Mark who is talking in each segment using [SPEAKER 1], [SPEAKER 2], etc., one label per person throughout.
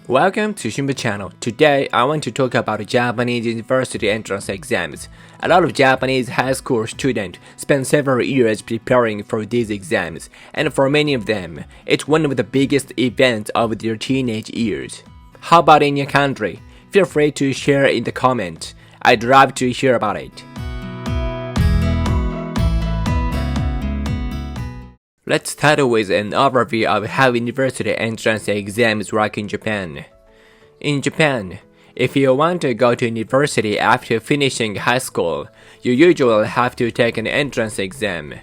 [SPEAKER 1] Welcome to Shimba channel. Today, I want to talk about Japanese university entrance exams. A lot of Japanese high school students spend several years preparing for these exams, and for many of them, it's one of the biggest events of their teenage years. How about in your country? Feel free to share in the comments. I'd love to hear about it. Let's start with an overview of how university entrance exams work in Japan. In Japan, if you want to go to university after finishing high school, you usually have to take an entrance exam.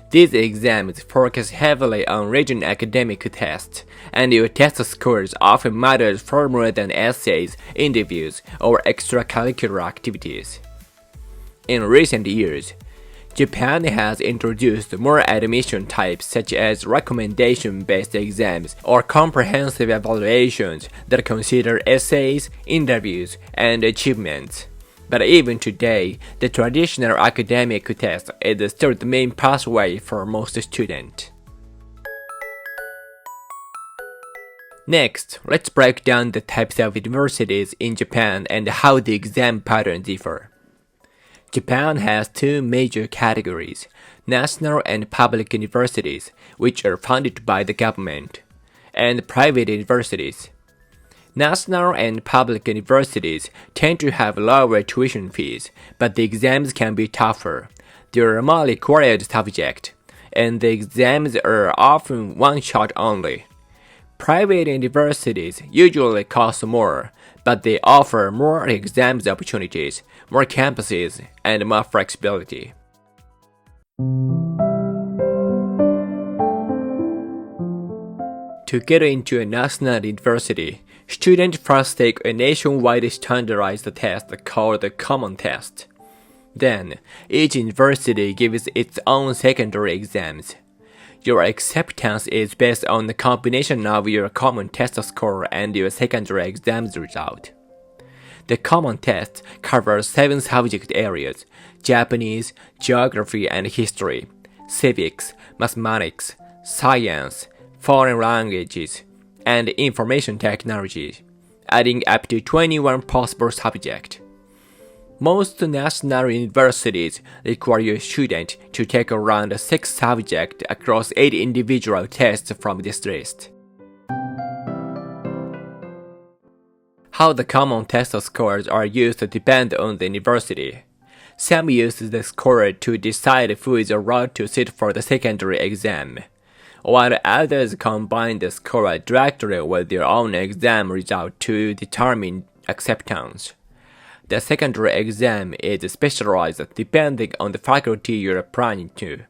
[SPEAKER 1] These exams focus heavily on written academic tests, and your test scores often matter far more than essays, interviews, or extracurricular activities. In recent years, Japan has introduced more admission types such as recommendation-based exams or comprehensive evaluations that consider essays, interviews, and achievements. But even today, the traditional academic test is still the main pathway for most students. Next, let's break down the types of universities in Japan and how the exam patterns differ. Japan has two major categories, national and public universities, which are funded by the government, and private universities. National and public universities tend to have lower tuition fees, but the exams can be tougher. They are more required subject, and the exams are often one-shot only. Private universities usually cost more, but they offer more exams opportunities, more campuses, and more flexibility. To get into a national university, students first take a nationwide standardized test called the Common Test. Then, each university gives its own secondary exams. Your acceptance is based on the combination of your common test score and your secondary exams result. The common test covers 7 subject areas: Japanese, geography and history, civics, mathematics, science, foreign languages, and information technology, adding up to 21 possible subjects. Most national universities require a student to take around 6 subjects across 8 individual tests from this list. How the common test scores are used depends on the university. Some use the score to decide who is allowed to sit for the secondary exam, while others combine the score directly with their own exam result to determine acceptance. The secondary exam is specialized depending on the faculty you're applying to.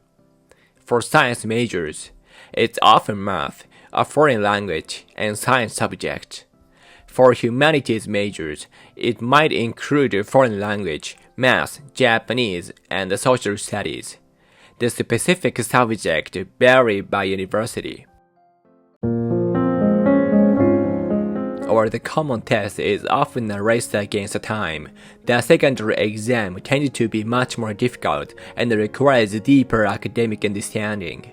[SPEAKER 1] For science majors, it's often math, a foreign language, and science subjects. For humanities majors, it might include foreign language, math, Japanese, and social studies. The specific subjects vary by university. Or the common test is often a race against time. The secondary exam tends to be much more difficult and requires deeper academic understanding.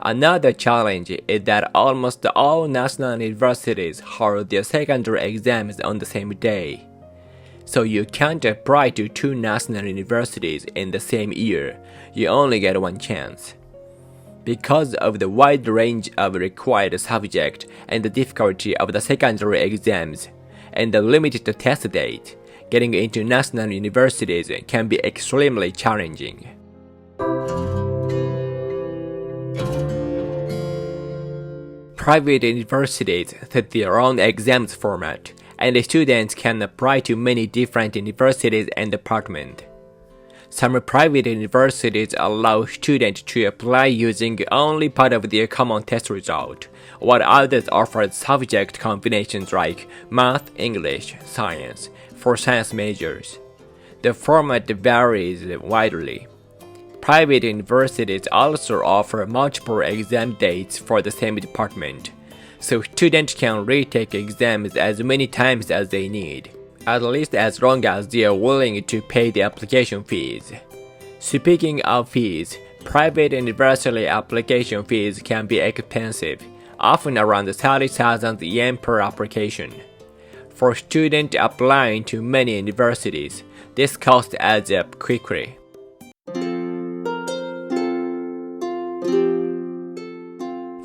[SPEAKER 1] Another challenge is that almost all national universities hold their secondary exams on the same day. So you can't apply to 2 national universities in the same year, you only get one chance. Because of the wide range of required subjects and the difficulty of the secondary exams, and the limited test date, getting into national universities can be extremely challenging. Private universities set their own exams format, and the students can apply to many different universities and departments. Some private universities allow students to apply using only part of their common test result, while others offer subject combinations like math, English, science for science majors. The format varies widely. Private universities also offer multiple exam dates for the same department, so students can retake exams as many times as they need, at least as long as they are willing to pay the application fees. Speaking of fees, private university application fees can be expensive, often around 30,000 yen per application. For students applying to many universities, this cost adds up quickly.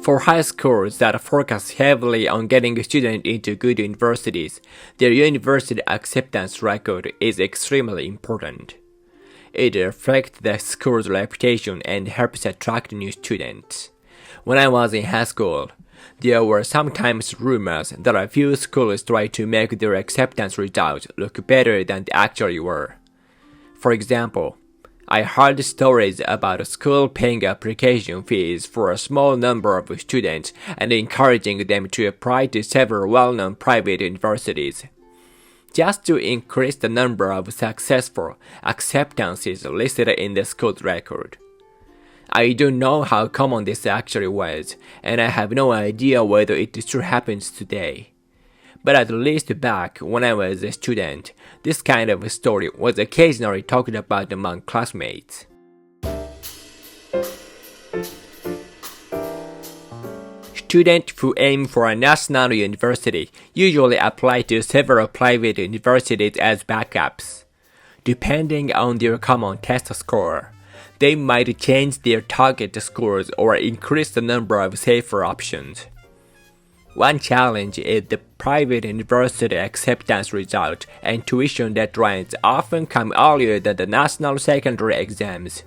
[SPEAKER 1] For high schools that focus heavily on getting students into good universities, their university acceptance record is extremely important. It reflects the school's reputation and helps attract new students. When I was in high school, there were sometimes rumors that a few schools tried to make their acceptance results look better than they actually were. For example, I heard stories about a school paying application fees for a small number of students and encouraging them to apply to several well-known private universities, just to increase the number of successful acceptances listed in the school's record. I don't know how common this actually was, and I have no idea whether it still happens today. But at least back when I was a student, this kind of story was occasionally talked about among classmates. Students who aim for a national university usually apply to several private universities as backups. Depending on their common test score, they might change their target scores or increase the number of safer options. One challenge is the private university acceptance result and tuition deadlines often come earlier than the national secondary exams.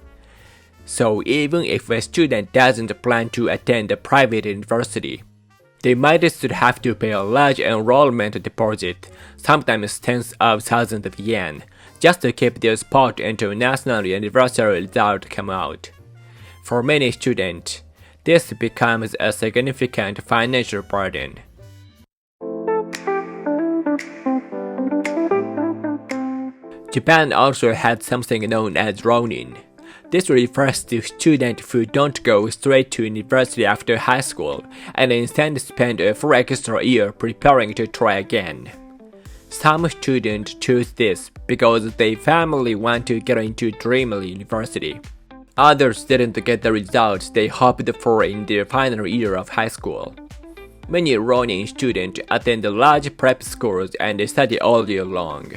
[SPEAKER 1] So even if a student doesn't plan to attend a private university, they might still have to pay a large enrollment deposit, sometimes tens of thousands of yen, just to keep their spot until national university results come out. For many students, this becomes a significant financial burden. Japan also had something known as Rōnin. This refers to students who don't go straight to university after high school and instead spend a full extra year preparing to try again. Some students choose this because their family want to get into dream university. Others didn't get the results they hoped for in their final year of high school. Many Rōnin students attend large prep schools and study all year long.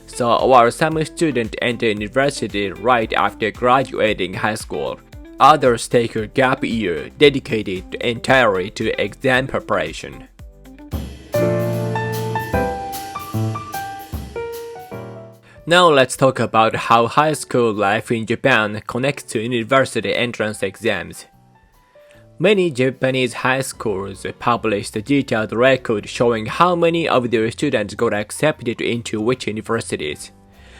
[SPEAKER 1] So while some students enter university right after graduating high school, others take a gap year dedicated entirely to exam preparation. Now let's talk about how high school life in Japan connects to university entrance exams. Many Japanese high schools published a detailed record showing how many of their students got accepted into which universities.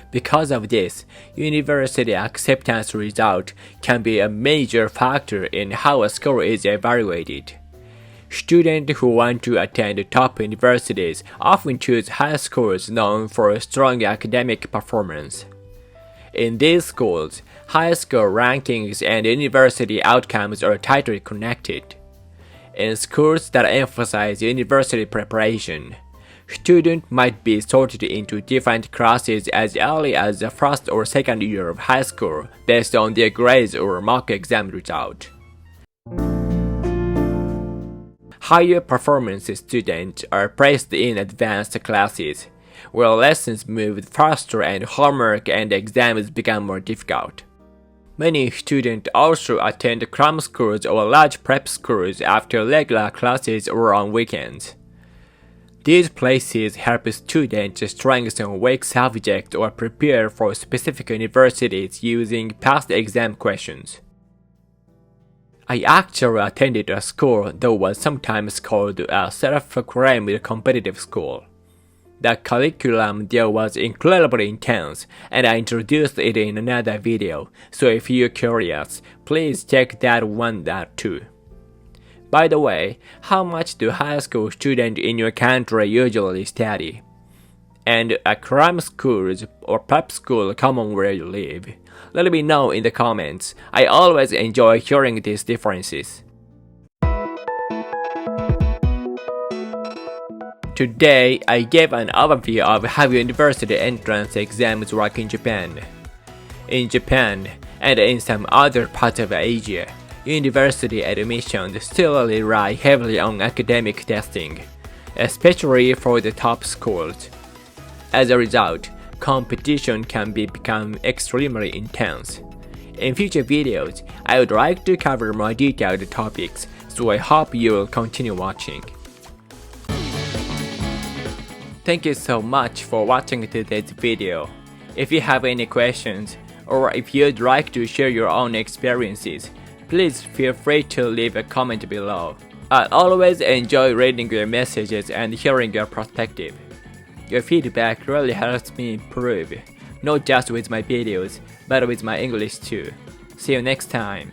[SPEAKER 1] Because of this, university acceptance result can be a major factor in how a school is evaluated. Students who want to attend top universities often choose high schools known for strong academic performance. In these schools, high school rankings and university outcomes are tightly connected. In schools that emphasize university preparation, students might be sorted into different classes as early as the first or second year of high school based on their grades or mock exam result. Higher performance students are placed in advanced classes, where lessons move faster and homework and exams become more difficult. Many students also attend cram schools or large prep schools after regular classes or on weekends. These places help students strengthen weak subjects or prepare for specific universities using past exam questions. I actually attended a school that was sometimes called a self-proclaimed competitive school. The curriculum there was incredibly intense, and I introduced it in another video, so if you're curious, please check that one out too. By the way, how much do high school students in your country usually study? And are cram schools or prep school common where you live? Let me know in the comments. I always enjoy hearing these differences. Today, I gave an overview of how university entrance exams work in Japan. In Japan, and in some other parts of Asia, University admissions still rely heavily on academic testing, especially for the top schools. As a result, competition can become extremely intense. In future videos, I would like to cover more detailed topics, so I hope you will continue watching. Thank you so much for watching today's video. If you have any questions, or if you'd like to share your own experiences, please feel free to leave a comment below. I always enjoy reading your messages and hearing your perspective. Your feedback really helps me improve, not just with my videos, but with my English too. See you next time.